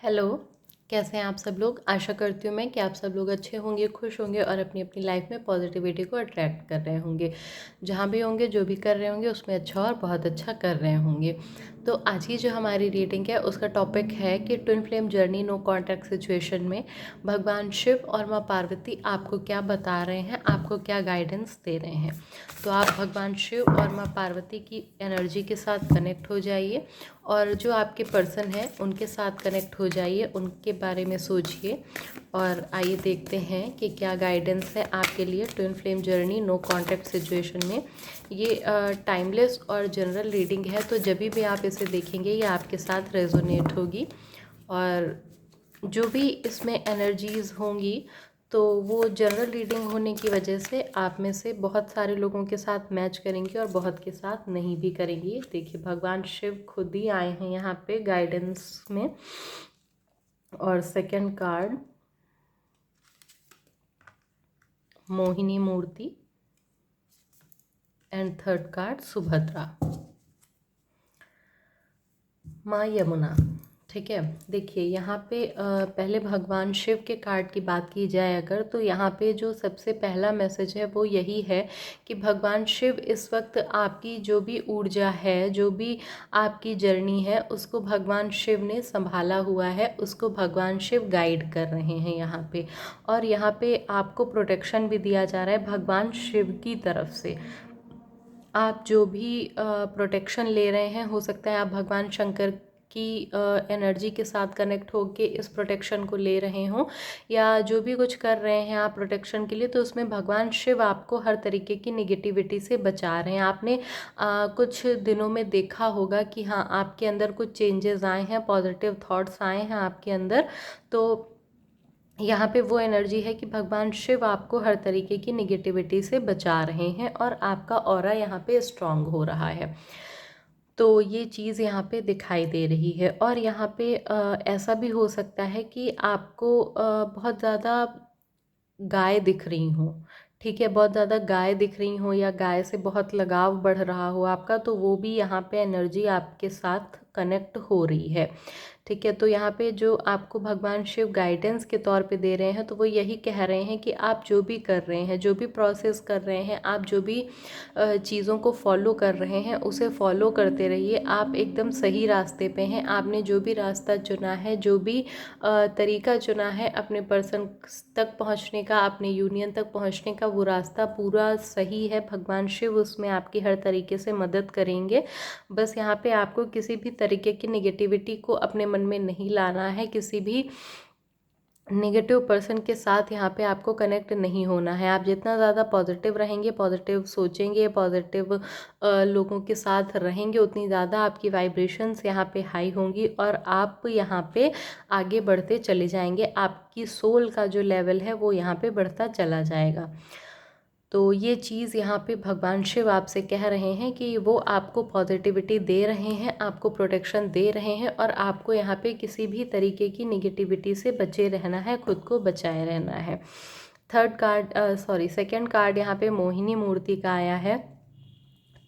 Hello. कैसे हैं आप सब लोग। आशा करती हूँ मैं कि आप सब लोग अच्छे होंगे, खुश होंगे और अपनी अपनी लाइफ में पॉजिटिविटी को अट्रैक्ट कर रहे होंगे। जहाँ भी होंगे, जो भी कर रहे होंगे, उसमें अच्छा और बहुत अच्छा कर रहे होंगे। तो आज की जो हमारी रीडिंग है उसका टॉपिक है कि twin flame journey no contact situation में भगवान शिव और माँ पार्वती आपको क्या बता रहे हैं, आपको क्या गाइडेंस दे रहे हैं। तो आप भगवान शिव और माँ पार्वती की एनर्जी के साथ कनेक्ट हो जाइए और जो आपके पर्सन हैं उनके साथ कनेक्ट हो जाइए, उनके बारे में सोचिए और आइए देखते हैं कि क्या गाइडेंस है आपके लिए twin flame journey no contact situation में। ये टाइमलेस और जनरल रीडिंग है, तो जब भी आप इसे देखेंगे ये आपके साथ रेजोनेट होगी और जो भी इसमें एनर्जीज़ होंगी तो वो जनरल रीडिंग होने की वजह से आप में से बहुत सारे लोगों के साथ मैच करेंगी और बहुत के साथ नहीं भी करेंगी। देखिए, भगवान शिव खुद ही आए हैं यहाँ पे गाइडेंस में। और सेकंड कार्ड मोहिनी मूर्ति एंड थर्ड कार्ड सुभद्रा, माँ यमुना। ठीक है, देखिए यहाँ पे पहले भगवान शिव के कार्ड की बात की जाए अगर, तो यहाँ पे जो सबसे पहला मैसेज है वो यही है कि भगवान शिव इस वक्त आपकी जो भी ऊर्जा है, जो भी आपकी जर्नी है, उसको भगवान शिव ने संभाला हुआ है, उसको भगवान शिव गाइड कर रहे हैं यहाँ पे। और यहाँ पे आपको प्रोटेक्शन भी दिया जा रहा है भगवान शिव की तरफ से। आप जो भी प्रोटेक्शन ले रहे हैं, हो सकता है आप भगवान शंकर की एनर्जी के साथ कनेक्ट होके इस प्रोटेक्शन को ले रहे हों, या जो भी कुछ कर रहे हैं आप प्रोटेक्शन के लिए, तो उसमें भगवान शिव आपको हर तरीके की निगेटिविटी से बचा रहे हैं। आपने कुछ दिनों में देखा होगा कि हाँ, आपके अंदर कुछ चेंजेस आए हैं, पॉजिटिव थॉट्स आए हैं आपके अंदर। तो यहाँ पे वो एनर्जी है कि भगवान शिव आपको हर तरीके की निगेटिविटी से बचा रहे हैं और आपका ऑरा यहाँ पे स्ट्रांग हो रहा है। तो ये चीज़ यहाँ पे दिखाई दे रही है। और यहाँ पे ऐसा भी हो सकता है कि आपको बहुत ज़्यादा गाय दिख रही हो। ठीक है, बहुत ज़्यादा गाय दिख रही हो या गाय से बहुत लगाव बढ़ रहा हो आपका, तो वो भी यहाँ पे एनर्जी आपके साथ कनेक्ट हो रही है। ठीक है, तो यहाँ पे जो आपको भगवान शिव गाइडेंस के तौर पे दे रहे हैं, तो वो यही कह रहे हैं कि आप जो भी कर रहे हैं, जो भी प्रोसेस कर रहे हैं, आप जो भी चीज़ों को फॉलो कर रहे हैं, उसे फॉलो करते रहिए। आप एकदम सही रास्ते पे हैं। आपने जो भी रास्ता चुना है, जो भी तरीका चुना है अपने पर्सन तक पहुंचने का, अपने यूनियन तक पहुंचने का, वो रास्ता पूरा सही है। भगवान शिव उसमें आपकी हर तरीके से मदद करेंगे। बस यहाँ पे आपको किसी भी तरीके की निगेटिविटी को अपने मन में नहीं लाना है, किसी भी नेगेटिव पर्सन के साथ यहाँ पे आपको कनेक्ट नहीं होना है। आप जितना ज़्यादा पॉजिटिव रहेंगे, पॉजिटिव सोचेंगे, पॉजिटिव लोगों के साथ रहेंगे, उतनी ज़्यादा आपकी वाइब्रेशंस यहाँ पे हाई होंगी और आप यहाँ पे आगे बढ़ते चले जाएंगे। आपकी सोल का जो लेवल है वो यहाँ पे बढ़ता चला जाएगा। तो ये चीज़ यहाँ पे भगवान शिव आपसे कह रहे हैं कि वो आपको पॉजिटिविटी दे रहे हैं, आपको प्रोटेक्शन दे रहे हैं और आपको यहाँ पे किसी भी तरीके की निगेटिविटी से बचे रहना है, खुद को बचाए रहना है। सेकंड कार्ड यहाँ पे मोहिनी मूर्ति का आया है।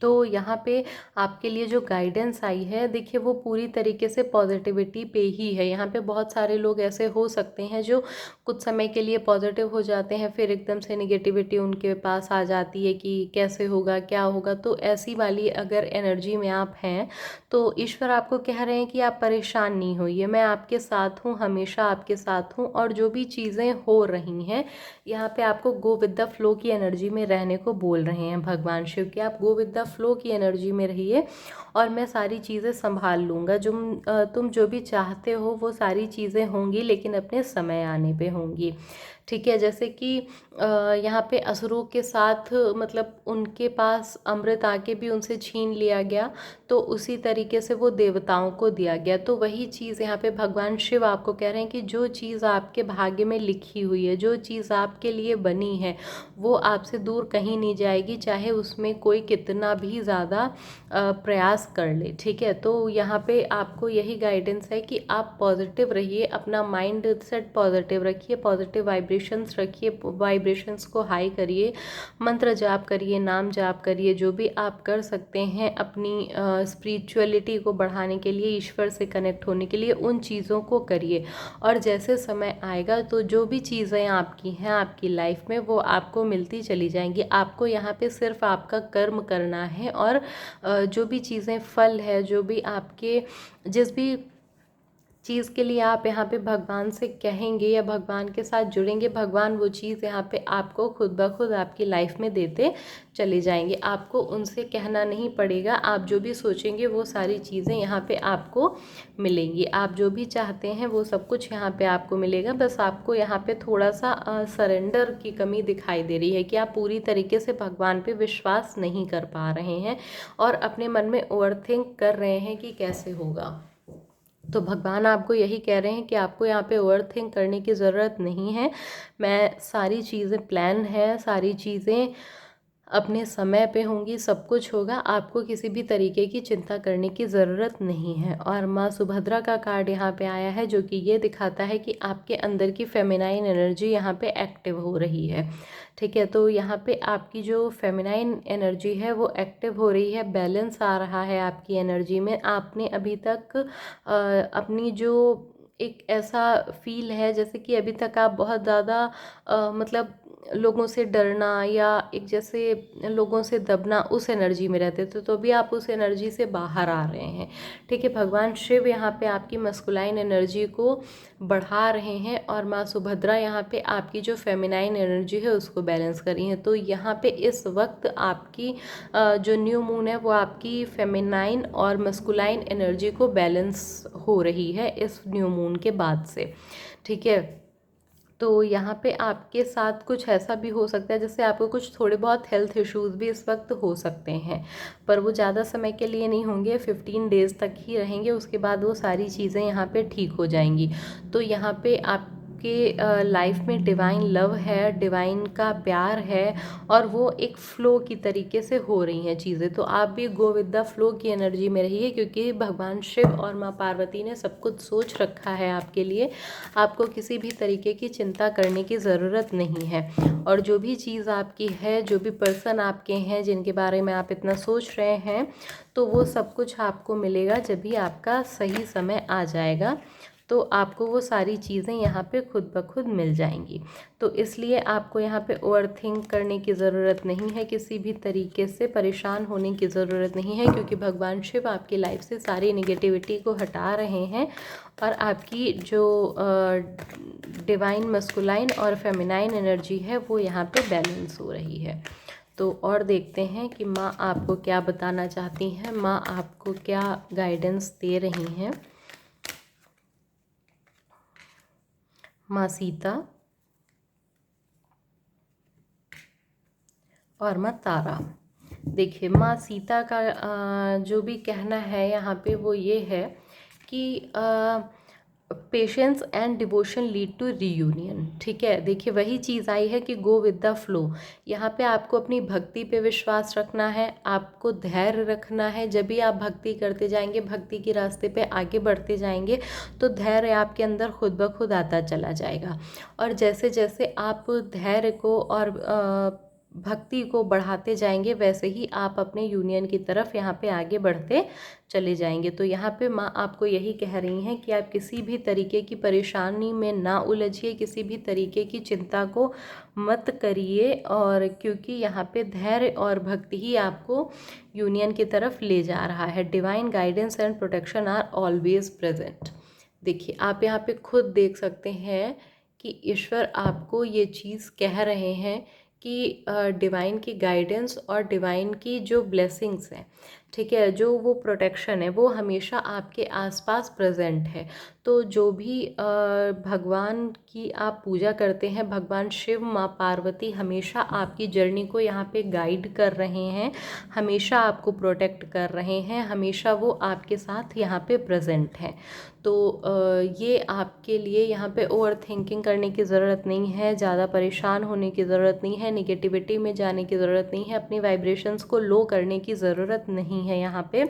तो यहाँ पे आपके लिए जो गाइडेंस आई है, देखिए वो पूरी तरीके से पॉजिटिविटी पे ही है। यहाँ पे बहुत सारे लोग ऐसे हो सकते हैं जो कुछ समय के लिए पॉजिटिव हो जाते हैं, फिर एकदम से निगेटिविटी उनके पास आ जाती है कि कैसे होगा, क्या होगा। तो ऐसी वाली अगर एनर्जी में आप हैं तो ईश्वर आपको कह रहे हैं कि आप परेशान नहीं होइए, मैं आपके साथ हूँ, हमेशा आपके साथ हूँ। और जो भी चीज़ें हो रही हैं यहाँ पे आपको गो विद द फ्लो की एनर्जी में रहने को बोल रहे हैं भगवान शिव कि आप गो विद द फ्लो की एनर्जी में रहिए और मैं सारी चीज़ें संभाल लूँगा। जो तुम जो भी चाहते हो वो सारी चीज़ें होंगी, लेकिन अपने समय आने पे होंगी। ठीक है, जैसे कि यहाँ पे असुरों के साथ, मतलब उनके पास अमृत आके भी उनसे छीन लिया गया, तो उसी तरीके से वो देवताओं को दिया गया। तो वही चीज़ यहाँ पे भगवान शिव आपको कह रहे हैं कि जो चीज़ आपके भाग्य में लिखी हुई है, जो चीज़ आपके लिए बनी है, वो आपसे दूर कहीं नहीं जाएगी, चाहे उसमें कोई कितना भी ज़्यादा प्रयास कर ले। ठीक है, तो यहाँ पे आपको यही गाइडेंस है कि आप पॉजिटिव रहिए, अपना माइंड सेट पॉजिटिव रखिए, पॉजिटिव वाइब्रेशन वाइब्रेशंस रखिए, वाइब्रेशंस को हाई करिए, मंत्र जाप करिए, नाम जाप करिए, जो भी आप कर सकते हैं अपनी स्पिरिचुअलिटी को बढ़ाने के लिए, ईश्वर से कनेक्ट होने के लिए, उन चीज़ों को करिए। और जैसे समय आएगा तो जो भी चीज़ें आपकी हैं आपकी लाइफ में वो आपको मिलती चली जाएंगी। आपको यहाँ पे सिर्फ आपका कर्म करना है, और जो भी चीज़ें फल है, जो भी आपके जिस भी चीज़ के लिए आप यहाँ पे भगवान से कहेंगे या भगवान के साथ जुड़ेंगे, भगवान वो चीज़ यहाँ पे आपको खुद ब खुद आपकी लाइफ में देते चले जाएंगे। आपको उनसे कहना नहीं पड़ेगा, आप जो भी सोचेंगे वो सारी चीज़ें यहाँ पे आपको मिलेंगी। आप जो भी चाहते हैं वो सब कुछ यहाँ पे आपको मिलेगा। बस आपको यहाँ पे थोड़ा सा सरेंडर की कमी दिखाई दे रही है कि आप पूरी तरीके से भगवान पे विश्वास नहीं कर पा रहे हैं और अपने मन में ओवरथिंक कर रहे हैं कि कैसे होगा। तो भगवान आपको यही कह रहे हैं कि आपको यहाँ पे ओवरथिंक करने की ज़रूरत नहीं है। मैं सारी चीज़ें प्लान है, सारी चीज़ें अपने समय पे होंगी, सब कुछ होगा, आपको किसी भी तरीके की चिंता करने की ज़रूरत नहीं है। और माँ सुभद्रा का कार्ड यहाँ पे आया है, जो कि ये दिखाता है कि आपके अंदर की फेमिनाइन एनर्जी यहाँ पे एक्टिव हो रही है। ठीक है, तो यहाँ पे आपकी जो फेमिनाइन एनर्जी है वो एक्टिव हो रही है, बैलेंस आ रहा है आपकी एनर्जी में। आपने अभी तक अपनी जो एक ऐसा फील है जैसे कि अभी तक आप बहुत ज़्यादा मतलब लोगों से डरना या एक जैसे लोगों से दबना, उस एनर्जी में रहते थे, तो अभी आप उस एनर्जी से बाहर आ रहे हैं। ठीक है, भगवान शिव यहाँ पे आपकी मस्कुलाइन एनर्जी को बढ़ा रहे हैं और माँ सुभद्रा यहाँ पे आपकी जो फेमिनाइन एनर्जी है उसको बैलेंस कर रही हैं। तो यहाँ पे इस वक्त आपकी जो न्यू मून है वो आपकी फेमिनाइन और मस्कुलाइन एनर्जी को बैलेंस हो रही है इस न्यू मून के बाद से। ठीक है, तो यहाँ पे आपके साथ कुछ ऐसा भी हो सकता है जैसे आपको कुछ थोड़े बहुत हेल्थ इश्यूज़ भी इस वक्त हो सकते हैं, पर वो ज़्यादा समय के लिए नहीं होंगे, 15 डेज़ तक ही रहेंगे, उसके बाद वो सारी चीज़ें यहाँ पे ठीक हो जाएंगी। तो यहाँ पे आपके लाइफ में डिवाइन लव है, डिवाइन का प्यार है, और वो एक फ़्लो की तरीके से हो रही हैं चीज़ें। तो आप भी गो विद द फ्लो की एनर्जी में रहिए, क्योंकि भगवान शिव और माँ पार्वती ने सब कुछ सोच रखा है आपके लिए। आपको किसी भी तरीके की चिंता करने की ज़रूरत नहीं है। और जो भी चीज़ आपकी है, जो भी पर्सन आपके हैं जिनके बारे में आप इतना सोच रहे हैं, तो वो सब कुछ आपको मिलेगा जब भी आपका सही समय आ जाएगा। तो आपको वो सारी चीज़ें यहाँ पे खुद ब खुद मिल जाएंगी। तो इसलिए आपको यहाँ पे ओवरथिंक करने की ज़रूरत नहीं है, किसी भी तरीके से परेशान होने की ज़रूरत नहीं है, क्योंकि भगवान शिव आपकी लाइफ से सारी नेगेटिविटी को हटा रहे हैं और आपकी जो डिवाइन मस्कुलाइन और फेमिनाइन एनर्जी है वो यहाँ पे बैलेंस हो रही है। तो और देखते हैं कि माँ आपको क्या बताना चाहती हैं, माँ आपको क्या गाइडेंस दे रही हैं। माँ सीता और माँ तारा। देखिए, माँ सीता का जो भी कहना है यहाँ पे वो ये है कि patience and devotion lead to reunion. ठीक है, देखिए वही चीज़ आई है कि गो विद द फ्लो। यहाँ पे आपको अपनी भक्ति पे विश्वास रखना है, आपको धैर्य रखना है। जब भी आप भक्ति करते जाएंगे, भक्ति के रास्ते पे आगे बढ़ते जाएंगे, तो धैर्य आपके अंदर खुद ब खुद आता चला जाएगा। और जैसे जैसे आप धैर्य को और भक्ति को बढ़ाते जाएंगे, वैसे ही आप अपने यूनियन की तरफ यहाँ पे आगे बढ़ते चले जाएंगे। तो यहाँ पे माँ आपको यही कह रही हैं कि आप किसी भी तरीके की परेशानी में ना उलझिए, किसी भी तरीके की चिंता को मत करिए, और क्योंकि यहाँ पे धैर्य और भक्ति ही आपको यूनियन की तरफ ले जा रहा है। Divine guidance and protection are always present. देखिए, आप यहाँ पे खुद देख सकते हैं कि ईश्वर आपको ये चीज़ कह रहे हैं कि डिवाइन की गाइडेंस और डिवाइन की जो ब्लेसिंग्स हैं, ठीक है, जो वो प्रोटेक्शन है, वो हमेशा आपके आसपास प्रेजेंट है। तो जो भी भगवान की आप पूजा करते हैं, भगवान शिव, माँ पार्वती हमेशा आपकी जर्नी को यहाँ पे गाइड कर रहे हैं, हमेशा आपको प्रोटेक्ट कर रहे हैं, हमेशा वो आपके साथ यहाँ पे प्रेजेंट हैं। तो ये आपके लिए यहाँ पे ओवर थिंकिंग करने की ज़रूरत नहीं है, ज़्यादा परेशान होने की ज़रूरत नहीं है, निगेटिविटी में जाने की ज़रूरत नहीं है, अपनी वाइब्रेशंस को लो करने की ज़रूरत नहीं नहीं है यहाँ पे,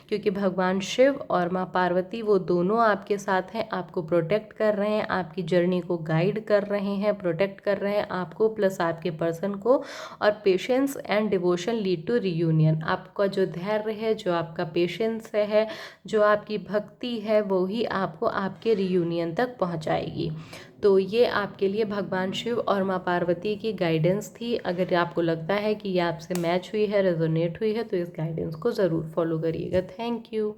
क्योंकि भगवान शिव और माँ पार्वती वो दोनों आपके साथ हैं, आपको प्रोटेक्ट कर रहे हैं, आपकी जर्नी को गाइड कर रहे हैं, प्रोटेक्ट कर रहे हैं आपको प्लस आपके पर्सन को। और patience and devotion lead to reunion. आपका जो धैर्य है, जो आपका पेशेंस है, जो आपकी भक्ति है, वो ही आपको आपके रियूनियन तक पहुंचाएगी। तो ये आपके लिए भगवान शिव और माँ पार्वती की गाइडेंस थी। अगर आपको लगता है कि ये आपसे मैच हुई है, रेजोनेट हुई है, तो इस गाइडेंस को ज़रूर फॉलो करिएगा। Thank you.